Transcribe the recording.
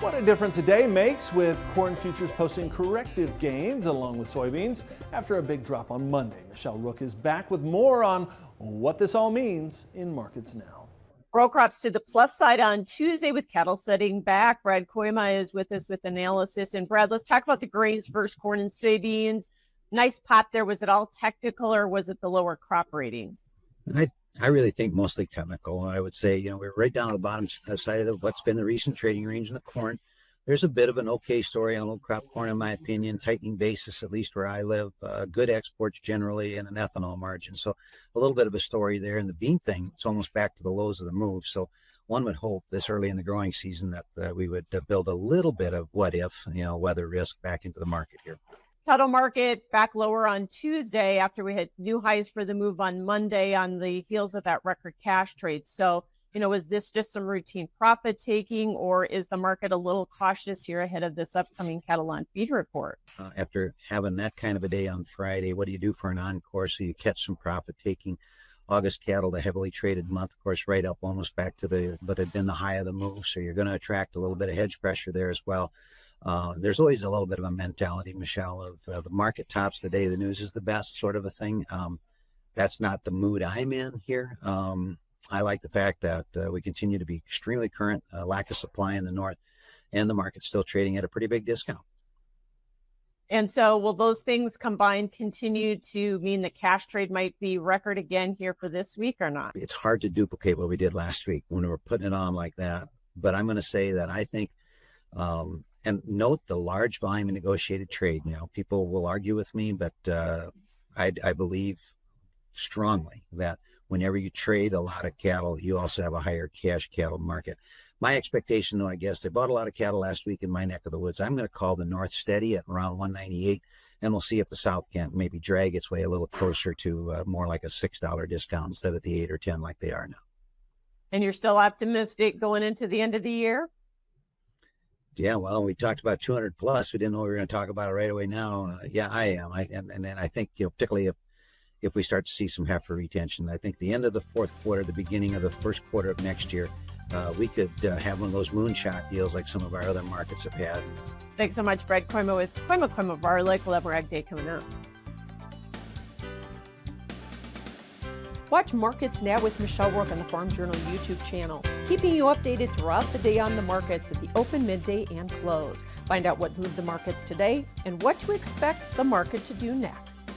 What a difference a day makes, with corn futures posting corrective gains along with soybeans after a big drop on Monday. Michelle Rook is back with more on what this all means in markets now. Row crops to the plus side on Tuesday with cattle setting back. Brad Kooima is with us with analysis. And Brad, let's talk about the grains first, corn and soybeans. Nice pop there. Was it all technical or was it the lower crop ratings? I really think mostly technical. I would say, we're right down to the bottom side of what's been the recent trading range in the corn. There's a bit of an okay story on low crop corn, in my opinion, tightening basis, at least where I live, good exports generally, and an ethanol margin. So a little bit of a story there. And the bean thing, it's almost back to the lows of the move. So one would hope this early in the growing season that we would build a little bit of what if, weather risk back into the market here. Cattle market back lower on Tuesday after we had new highs for the move on Monday on the heels of that record cash trade. So, is this just some routine profit taking, or is the market a little cautious here ahead of this upcoming cattle on feed report? After having that kind of a day on Friday, what do you do for an encore so you catch some profit taking? August cattle, the heavily traded month, of course, right up almost back to but had been the high of the move. So you're going to attract a little bit of hedge pressure there as well. There's always a little bit of a mentality, Michelle, of the market tops the day the news is the best sort of a thing. That's not the mood I'm in here. I like the fact that we continue to be extremely current, lack of supply in the north, and the market's still trading at a pretty big discount. And so will those things combined continue to mean the cash trade might be record again here for this week or not? It's hard to duplicate what we did last week when we were putting it on like that. But I'm going to say that I think, and note the large volume of negotiated trade. People will argue with me, but I believe strongly that whenever you trade a lot of cattle, you also have a higher cash cattle market. My expectation, though, I guess they bought a lot of cattle last week in my neck of the woods. I'm going to call the north steady at around 198, and we'll see if the south can't maybe drag its way a little closer to more like a $6 discount instead of the 8 or 10 like they are now. And you're still optimistic going into the end of the year? Yeah, well, we talked about 200 plus. We didn't know we were going to talk about it right away now. Yeah, I am. And I think, particularly if we start to see some heifer retention, I think the end of the fourth quarter, the beginning of the first quarter of next year, we could have one of those moonshot deals like some of our other markets have had. Thanks so much, Brad Kooima with Kooima Varlick. We'll have more AgDay coming up. Watch Markets Now with Michelle Rook on the Farm Journal YouTube channel, keeping you updated throughout the day on the markets at the open, midday, and close. Find out what moved the markets today and what to expect the market to do next.